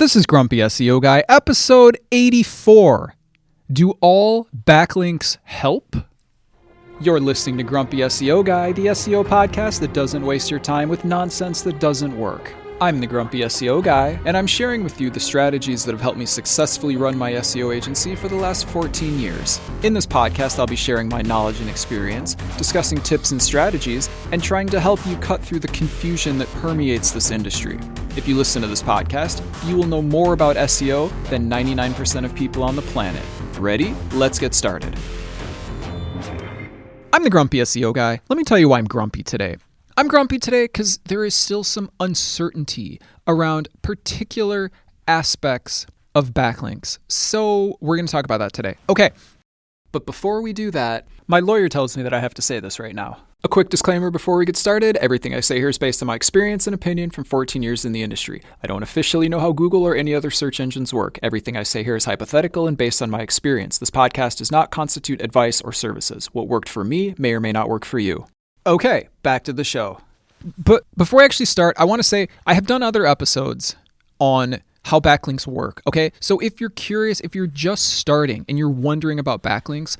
This is Grumpy SEO Guy, episode 84. Do all backlinks help? You're listening to Grumpy SEO Guy, the SEO podcast that doesn't waste your time with nonsense that doesn't work. I'm the Grumpy SEO Guy, and I'm sharing with you the strategies that have helped me successfully run my SEO agency for the last 14 years. In this podcast, I'll be sharing my knowledge and experience, discussing tips and strategies, and trying to help you cut through the confusion that permeates this industry. If you listen to this podcast, you will know more about SEO than 99% of people on the planet. Ready? Let's get started. I'm the Grumpy SEO Guy. Let me tell you why I'm grumpy today. I'm grumpy today because there is still some uncertainty around particular aspects of backlinks. So we're going to talk about that today. Okay, but before we do that, my lawyer tells me that I have to say this right now. A quick disclaimer before we get started. Everything I say here is based on my experience and opinion from 14 years in the industry. I don't officially know how Google or any other search engines work. Everything I say here is hypothetical and based on my experience. This podcast does not constitute advice or services. What worked for me may or may not work for you. Okay, back to the show. But before I actually start, I want to say I have done other episodes on how backlinks work, okay? So if you're curious, if you're just starting and you're wondering about backlinks,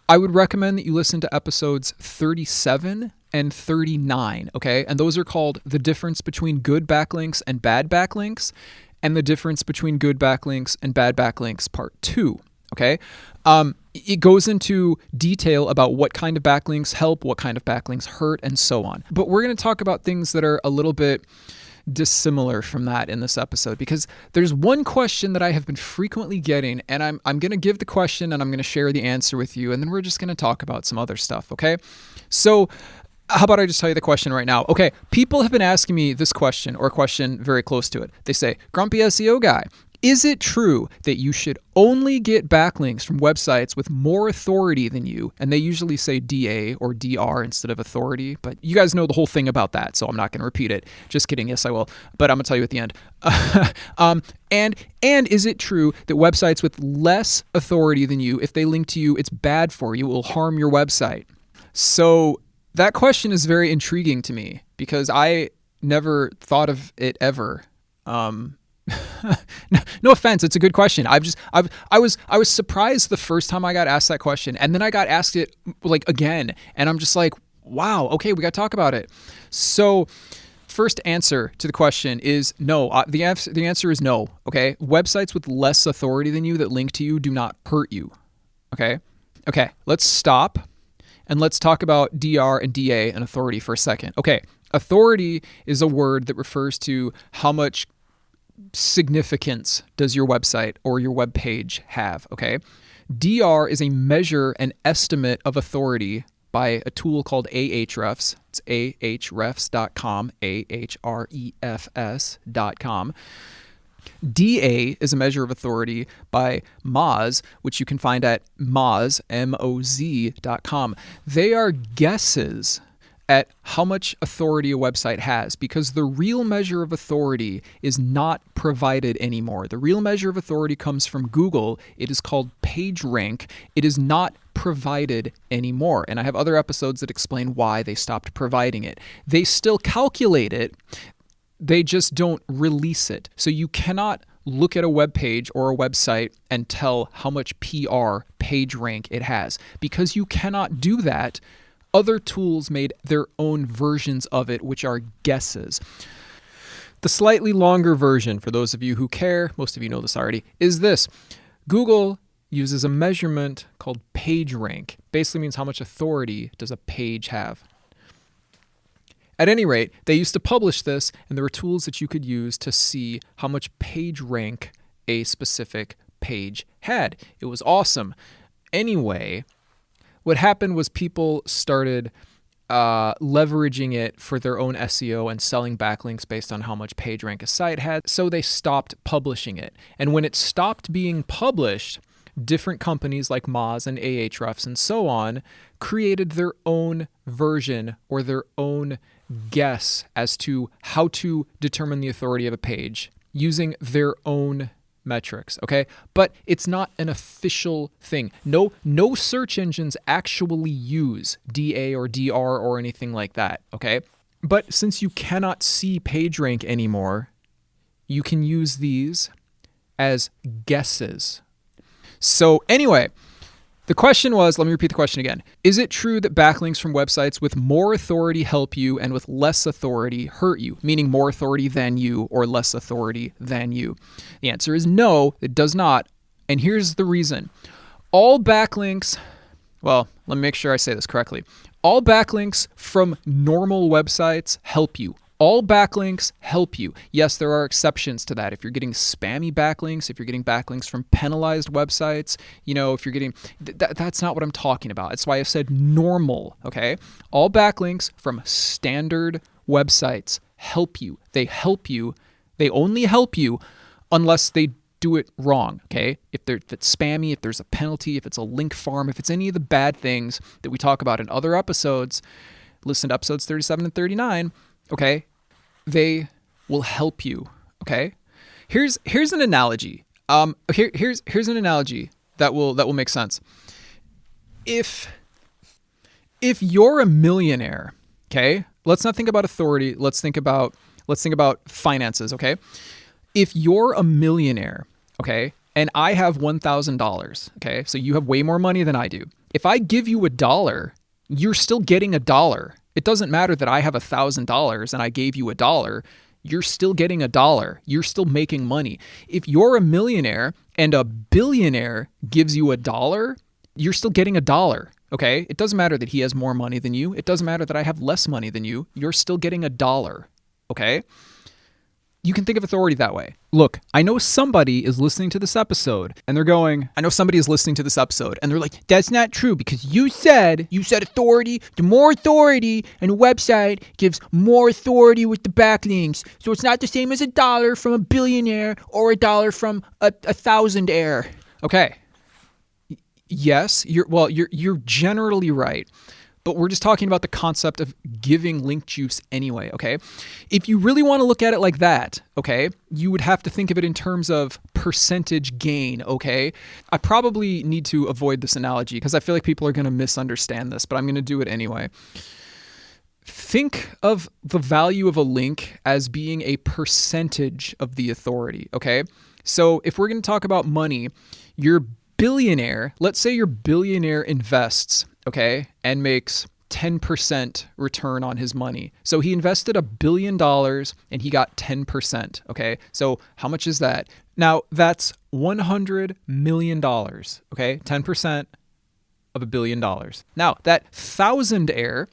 I would recommend that you listen to episodes 37 and 39, okay? And those are called The Difference Between Good Backlinks and Bad Backlinks, and The Difference Between Good Backlinks and Bad Backlinks Part 2, okay? It goes into detail about what kind of backlinks help, what kind of backlinks hurt, and so on. But we're going to talk about things that are a little bit dissimilar from that in this episode, because there's one question that I have been frequently getting, and I'm going to give the question and I'm going to share the answer with you, and then we're just going to talk about some other stuff, okay? So how about I just tell you the question right now? Okay, people have been asking me this question, or a question very close to it. They say, Grumpy SEO Guy, is it true that you should only get backlinks from websites with more authority than you? And they usually say DA or DR instead of authority, but you guys know the whole thing about that, so I'm not going to repeat it. Just kidding. Yes, I will, but I'm going to tell you at the end. And is it true that websites with less authority than you, if they link to you, it's bad for you, it will harm your website? So that question is very intriguing to me because I never thought of it ever. No offense, it's a good question. I was surprised the first time I got asked that question, and then I got asked it like again, and I'm just like, wow, okay, we got to talk about it. So, first answer to the question is no. The answer is no. Okay, websites with less authority than you that link to you do not hurt you. Okay, let's stop and let's talk about DR and DA and authority for a second. Okay, authority is a word that refers to how much significance does your website or your web page have, okay? DR is a measure and estimate of authority by a tool called Ahrefs. It's ahrefs.com, ahrefs.com. DA is a measure of authority by Moz, which you can find at Moz, M-O-Z.com. They are guesses at how much authority a website has, because the real measure of authority is not provided anymore. The real measure of authority comes from Google. It is called PageRank. It is not provided anymore. And I have other episodes that explain why they stopped providing it. They still calculate it. They just don't release it. So you cannot look at a web page or a website and tell how much PR PageRank it has, because you cannot do that. Other tools made their own versions of it, which are guesses. The slightly longer version, for those of you who care, most of you know this already, is this. Google uses a measurement called PageRank. Basically means how much authority does a page have. At any rate, they used to publish this, and there were tools that you could use to see how much PageRank a specific page had. It was awesome. Anyway, what happened was people started leveraging it for their own SEO and selling backlinks based on how much PageRank a site had, so they stopped publishing it. And when it stopped being published, different companies like Moz and Ahrefs and so on created their own version or their own guess as to how to determine the authority of a page using their own metrics, okay? But it's not an official thing. No search engines actually use DA or DR or anything like that, okay? But since you cannot see PageRank anymore, you can use these as guesses. So anyway, the question was, let me repeat the question again. Is it true that backlinks from websites with more authority help you and with less authority hurt you? Meaning more authority than you or less authority than you? The answer is no, it does not. And here's the reason. All backlinks, well, let me make sure I say this correctly. All backlinks from normal websites help you. All backlinks help you. Yes, there are exceptions to that. If you're getting spammy backlinks, if you're getting backlinks from penalized websites, if you're getting, that's not what I'm talking about. That's why I said normal, okay? All backlinks from standard websites help you. They help you. They only help you unless they do it wrong, okay? If it's spammy, if there's a penalty, if it's a link farm, if it's any of the bad things that we talk about in other episodes, listen to episodes 37 and 39, okay, they will help you. Okay, here's an analogy. Here's an analogy that will make sense. If you're a millionaire, okay, let's not think about authority. Let's think about finances. Okay, if you're a millionaire, okay, and I have $1,000, okay, so you have way more money than I do. If I give you $1, you're still getting $1. It doesn't matter that I have $1,000 and I gave you $1. You're still getting $1. You're still making money. If you're a millionaire and a billionaire gives you $1, you're still getting $1. Okay? It doesn't matter that he has more money than you. It doesn't matter that I have less money than you. You're still getting $1. Okay? You can think of authority that way. Look, I know somebody is listening to this episode and they're going, I know somebody is listening to this episode and they're like, that's not true because you said authority, the more authority, and a website gives more authority with the backlinks. So it's not the same as $1 from a billionaire or $1 from a thousandaire. Okay. Yes, you're generally right. But we're just talking about the concept of giving link juice anyway, okay? If you really want to look at it like that, okay, you would have to think of it in terms of percentage gain, okay? I probably need to avoid this analogy because I feel like people are going to misunderstand this, but I'm going to do it anyway. Think of the value of a link as being a percentage of the authority, okay? So if we're going to talk about money, your billionaire, let's say your billionaire invests, okay, and makes 10% return on his money. So he invested $1 billion and he got 10%, okay? So how much is that? Now that's $100 million, okay? 10% of $1 billion. Now that thousandaire,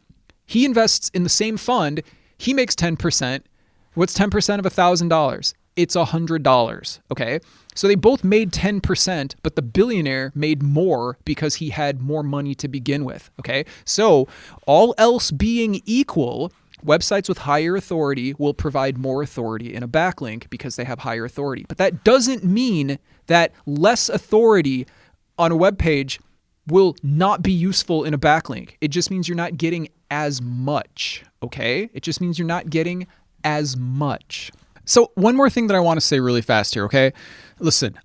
he invests in the same fund, he makes 10%. What's 10% of $1,000? It's $100, okay? So they both made 10%, but the billionaire made more because he had more money to begin with, okay? So all else being equal, websites with higher authority will provide more authority in a backlink because they have higher authority. But that doesn't mean that less authority on a web page will not be useful in a backlink. It just means you're not getting as much, okay? It just means you're not getting as much. So one more thing that I want to say really fast here, okay? Listen,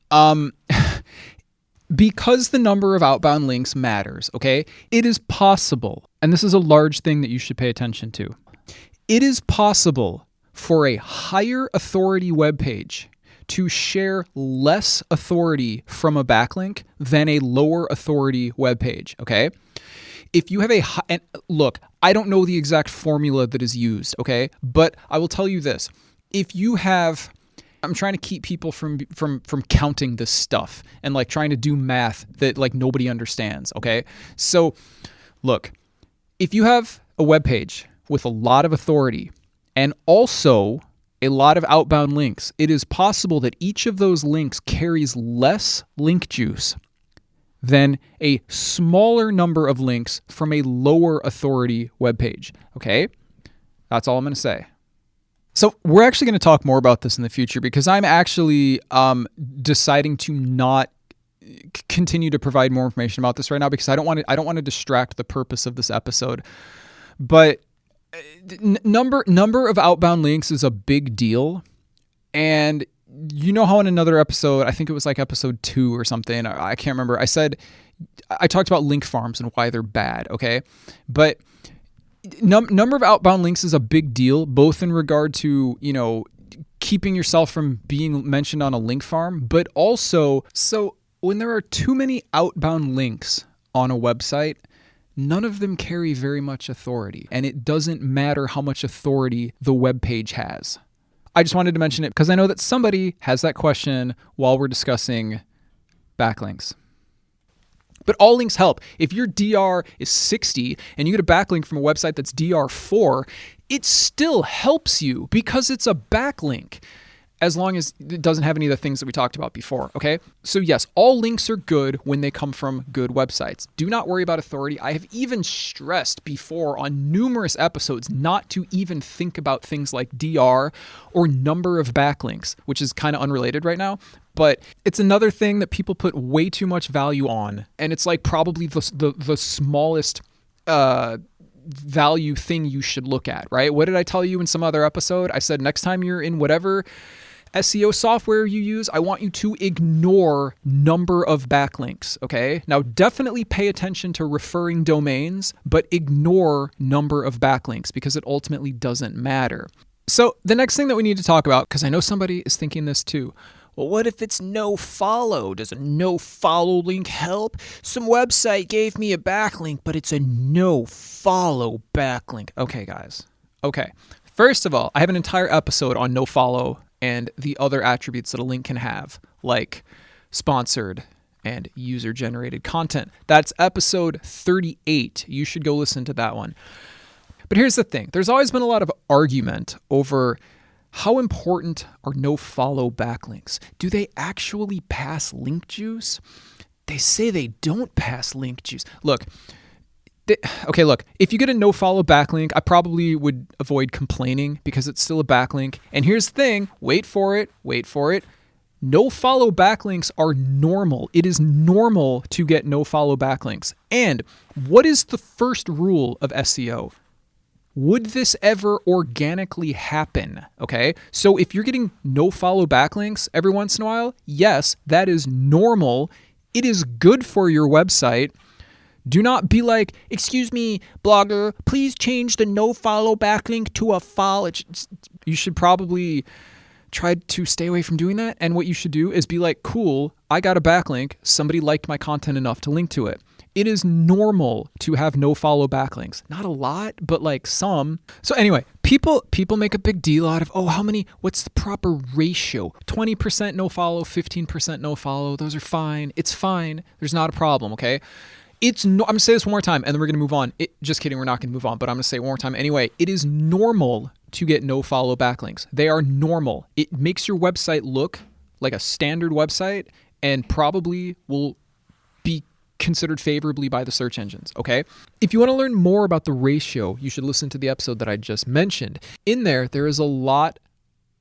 because the number of outbound links matters, okay? It is possible, and this is a large thing that you should pay attention to. It is possible for a higher authority web page to share less authority from a backlink than a lower authority web page, okay? If you have and look, I don't know the exact formula that is used, okay? But I will tell you this. If you have, I'm trying to keep people from counting this stuff and like trying to do math that like nobody understands, okay? So look, if you have a web page with a lot of authority and also a lot of outbound links, it is possible that each of those links carries less link juice than a smaller number of links from a lower authority web page, okay? That's all I'm going to say. So we're actually going to talk more about this in the future because I'm actually deciding to not continue to provide more information about this right now because I don't want to distract the purpose of this episode. But number of outbound links is a big deal, and you know how in another episode, I think it was like episode 2 or something, I can't remember. I talked about link farms and why they're bad. Okay, but number of outbound links is a big deal, both in regard to, keeping yourself from being mentioned on a link farm, but also, so when there are too many outbound links on a website, none of them carry very much authority, and it doesn't matter how much authority the web page has. I just wanted to mention it because I know that somebody has that question while we're discussing backlinks. But all links help. If your DR is 60 and you get a backlink from a website that's DR4, it still helps you because it's a backlink, as long as it doesn't have any of the things that we talked about before, okay? So yes, all links are good when they come from good websites. Do not worry about authority. I have even stressed before on numerous episodes not to even think about things like DR or number of backlinks, which is kind of unrelated right now. But it's another thing that people put way too much value on. And it's like probably the smallest value thing you should look at, right? What did I tell you in some other episode? I said next time you're in whatever SEO software you use, I want you to ignore number of backlinks, okay? Now, definitely pay attention to referring domains, but ignore number of backlinks because it ultimately doesn't matter. So the next thing that we need to talk about, because I know somebody is thinking this too, well, what if it's no follow? Does a no follow link help? Some website gave me a backlink, but it's a no follow backlink. Okay, guys. Okay. First of all, I have an entire episode on no follow and the other attributes that a link can have, like sponsored and user-generated content. That's episode 38. You should go listen to that one. But here's the thing. There's always been a lot of argument over how important are no-follow backlinks. Do they actually pass link juice? They say they don't pass link juice. Look, if you get a no-follow backlink, I probably would avoid complaining because it's still a backlink. And here's the thing, wait for it. No-follow backlinks are normal. It is normal to get no-follow backlinks. And what is the first rule of SEO? Would this ever organically happen? Okay, so if you're getting no-follow backlinks every once in a while, yes, that is normal. It is good for your website. Do not be like, excuse me, blogger, please change the no-follow backlink to a follow. You should probably try to stay away from doing that. And what you should do is be like, cool, I got a backlink. Somebody liked my content enough to link to it. It is normal to have no-follow backlinks. Not a lot, but like some. So anyway, people make a big deal out of, what's the proper ratio? 20% no-follow, 15% no-follow. Those are fine. It's fine. There's not a problem, okay? I'm going to say this one more time, and then we're going to move on. Just kidding, we're not going to move on, but I'm going to say it one more time anyway. It is normal to get no-follow backlinks. They are normal. It makes your website look like a standard website and probably will be considered favorably by the search engines, okay? If you want to learn more about the ratio, you should listen to the episode that I just mentioned. In there is a lot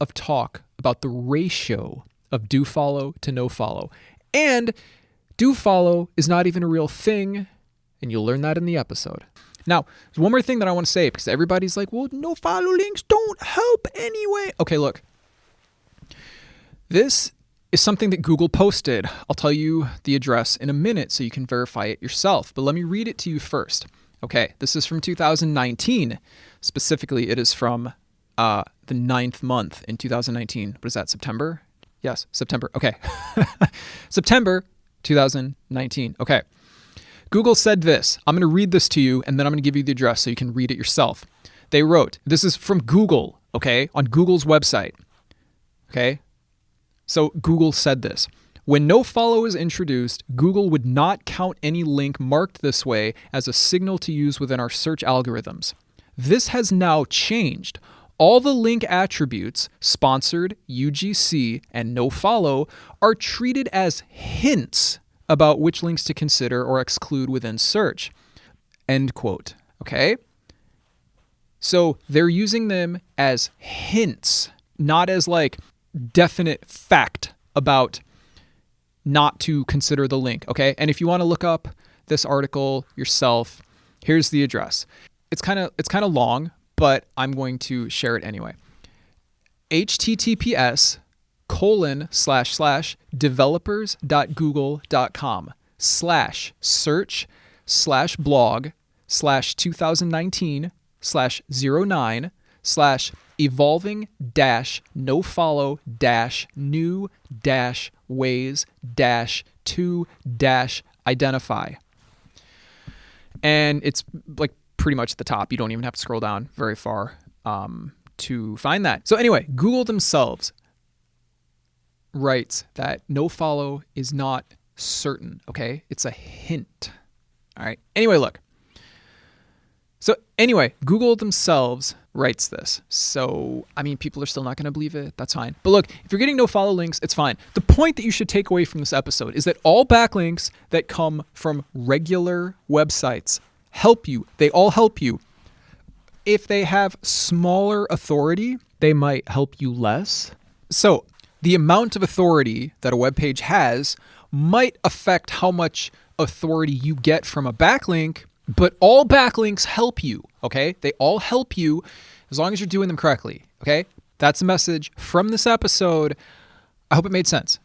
of talk about the ratio of do follow to no follow. And do follow is not even a real thing, and you'll learn that in the episode. Now, there's one more thing that I want to say because everybody's like, well, no follow links don't help anyway. Okay, look. This is something that Google posted. I'll tell you the address in a minute so you can verify it yourself, but let me read it to you first. Okay, this is from 2019. Specifically, it is from the 9th month in 2019. What is that, September? Yes, September. Okay. September 2019. Okay. Google said this. I'm going to read this to you, and then I'm going to give you the address so you can read it yourself. They wrote, this is from Google, okay, on Google's website. Okay. So Google said this. When no follow is introduced, Google would not count any link marked this way as a signal to use within our search algorithms. This has now changed. All the link attributes, sponsored, UGC, and no follow, are treated as hints about which links to consider or exclude within search. End quote. Okay? So they're using them as hints, not as like definite fact about not to consider the link. Okay? And if you want to look up this article yourself, here's the address. It's kind of long, but I'm going to share it anyway. https://developers.google.com/search/blog/2019/09/ evolving dash no follow dash new dash ways dash to dash identify. And it's like pretty much at the top. You don't even have to scroll down very far to find that. So anyway, Google themselves writes that no follow is not certain, okay? It's a hint. All right. Anyway, look. So anyway, Google themselves writes this. So, I mean, people are still not going to believe it. That's fine. But look, if you're getting no follow links, it's fine. The point that you should take away from this episode is that all backlinks that come from regular websites help you. They all help you. If they have smaller authority, they might help you less. So the amount of authority that a web page has might affect how much authority you get from a backlink, but all backlinks help you, okay? They all help you as long as you're doing them correctly, okay? That's the message from this episode. I hope it made sense.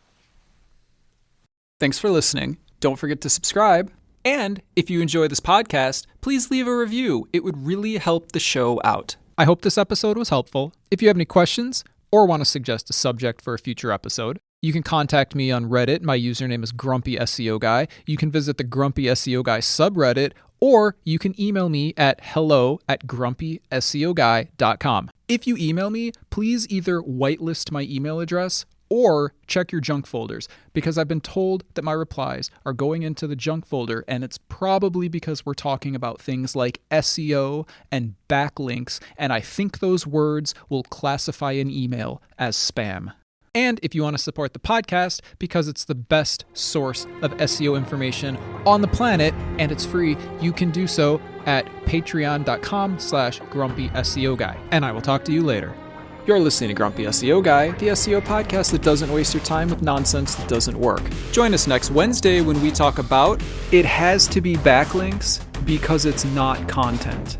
Thanks for listening. Don't forget to subscribe. And if you enjoy this podcast, please leave a review. It would really help the show out. I hope this episode was helpful. If you have any questions or want to suggest a subject for a future episode, you can contact me on Reddit. My username is Grumpy SEO Guy. You can visit the Grumpy SEO Guy subreddit, or you can email me at hello@grumpyseoguy.com. If you email me, please either whitelist my email address or check your junk folders, because I've been told that my replies are going into the junk folder, and it's probably because we're talking about things like SEO and backlinks, and I think those words will classify an email as spam. And if you want to support the podcast, because it's the best source of SEO information on the planet and it's free, you can do so at patreon.com/grumpySEOguy. And I will talk to you later. You're listening to Grumpy SEO Guy, the SEO podcast that doesn't waste your time with nonsense that doesn't work. Join us next Wednesday when we talk about it has to be backlinks because it's not content.